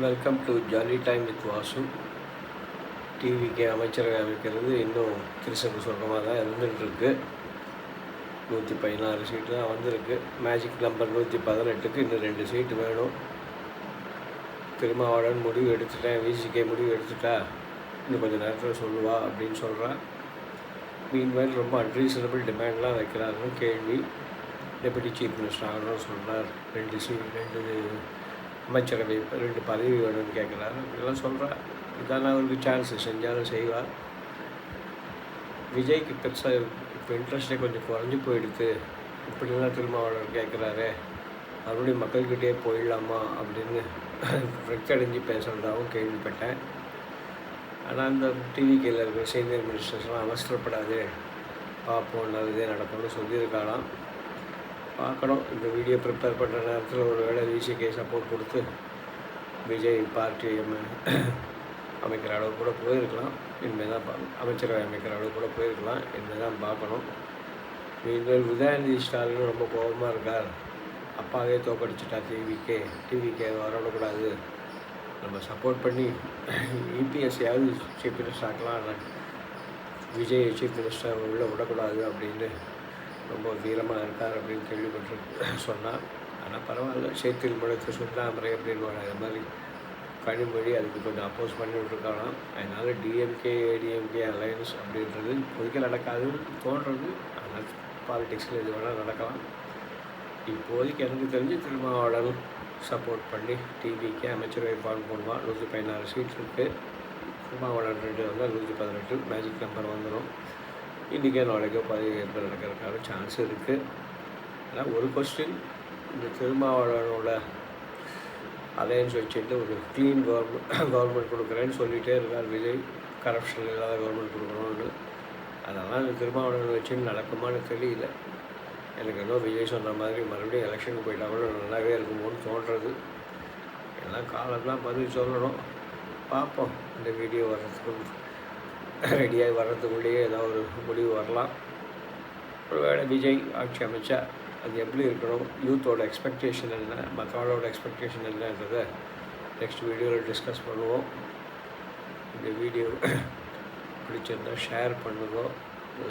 Welcome to jolly time with Vasu. டிவிக்கு அமைச்சரவை அமைக்கிறது இன்னும் திருசங்கு சொர்க்கமாக தான் இருந்துகிட்ருக்கு. 116 சீட்டு தான் வந்திருக்கு. மேஜிக் நம்பர் 118க்கு இன்னும் 2 சீட்டு வேணும். திருமாவளவன் முடிவு எடுத்துட்டேன், விசிகே முடிவு எடுத்துட்டா இன்னும் கொஞ்சம் நேரத்தில் சொல்லுவா அப்படின்னு சொல்கிறான். மீன்வேல் ரொம்ப அன்ரீசனபிள் டிமாண்ட்லாம் வைக்கிறாருன்னு கேள்வி. டெபுட்டி சீஃப் மினிஸ்டர் ஆகணும்னு சொல்கிறார். 2 அமைச்சரவை 2 பதவி வேணும்னு கேட்குறாரு. இதெல்லாம் சொல்கிறார். இதான அவருக்கு சான்ஸு, செஞ்சாலும் செய்வார். விஜய்க்கு பெருசாக இப்போ இன்ட்ரெஸ்டே கொஞ்சம் குறைஞ்சி போயிடுது. இப்படிலாம் திருமாவளவன் கேட்குறாரு, மறுபடியும் மக்கள்கிட்டே போயிடலாமா அப்படின்னு வெச்சடைஞ்சு பேசுகிறதாகவும் கேள்விப்பட்டேன். ஆனால் அந்த டிவிக்கில் இருக்கிற சீனியர் மினிஸ்டர்ஸ்லாம் அவசரப்படாது, பார்ப்போம், நல்லதே நடக்கும்னு சொல்லியிருக்காராம். பார்க்கணும். இந்த வீடியோ ப்ரிப்பேர் பண்ணுற நேரத்தில் ஒரு வேளை விசிகே சப்போர்ட் கொடுத்து விஜய் பார்ட்டி அமைக்கிற அளவு கூட போயிருக்கலாம். இனிமேல் தான் அமைச்சரவை அமைக்கிற அளவு கூட போயிருக்கலாம். இனிமேல் தான் பார்க்கணும். நீங்கள் உதயநிதி ஸ்டாலின் ரொம்ப கோபமாக இருக்கார். அப்பாவே தோக்கடிச்சிட்டா டிவிக்கே வரக்கூடாது, நம்ம சப்போர்ட் பண்ணி இபிஎஸ்ஸையாவது சீஃப் மினிஸ்டர் ஆக்கலாம், விஜய் சீஃப் மினிஸ்டர் உள்ளே விடக்கூடாது அப்படின்னு ரொம்ப வீரமாக இருக்கார் அப்படின்னு கேள்விப்பட்டு சொன்னார். ஆனால் பரவாயில்ல, சேத்தில் முளைத்து சுண்ணாமரை அப்படின்னு அது மாதிரி கனிமொழி அதுக்கு கொஞ்சம் அப்போஸ் பண்ணிவிட்ருக்கலாம். அதனால் டிஎம்கே ஏடிஎம்கே அலையன்ஸ் அப்படின்றது இப்போதைக்கு நடக்காதுன்னு தோன்றது. ஆனால் பாலிடிக்ஸில் எது வேணால் நடக்கலாம். இப்போதைக்கு எனக்கு தெரிஞ்சு திருமாவளவன் சப்போர்ட் பண்ணி டிவிக்கு அமைச்சரவை ஃபார்ம் பண்ணுவான். 116 சீட் இருக்குது. திருமாவளவன் 2 வந்தால் 118 மேஜிக் நம்பர் வந்துடும். இன்றைக்கே நாளைக்கோ பதவியேற்பு நடக்கிறதுக்கான சான்ஸ் இருக்குது. ஆனால் ஒரு கொஸ்டின், இந்த திருமாவளவனோட அலையன்ஸ் வச்சுட்டு ஒரு க்ளீன் கவர்மெண்ட் கொடுக்குறேன்னு சொல்லிகிட்டே இருக்கார் விஜய். கரப்ஷன் இல்லாத கவர்மெண்ட் கொடுக்கணும்னு. அதெல்லாம் இந்த திருமாவளவன் வச்சுன்னு நடக்குமான்னு தெரியல. எனக்கு இன்னும் விஜய் சொன்ன மாதிரி மறுபடியும் எலெக்ஷனுக்கு போயிட்டா கூட நல்லாவே இருக்குமோன்னு தோன்றது. எல்லாம் காலம்தான் பதில் சொல்லணும். பார்ப்போம். இந்த வீடியோ வர்றதுக்கு ரெடியாகி வர்றதுக்குள்ளேயே ஏதாவது ஒரு முடிவு வரலாம். ஒரு வேளை விஜய் ஆட்சி அமைச்சா அது எப்படி இருக்கணும், யூத்தோட எக்ஸ்பெக்டேஷன் என்ன, மக்களோட எக்ஸ்பெக்டேஷன் என்னன்றதை நெக்ஸ்ட் வீடியோவில் டிஸ்கஸ் பண்ணுவோம். இந்த வீடியோ பிடிச்சிருந்தால் ஷேர் பண்ணுங்க,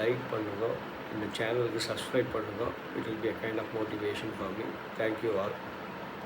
லைக் பண்ணுங்க, இந்த சேனலுக்கு சப்ஸ்கிரைப் பண்ணுங்க. It will be a kind of motivation for me. Thank you all.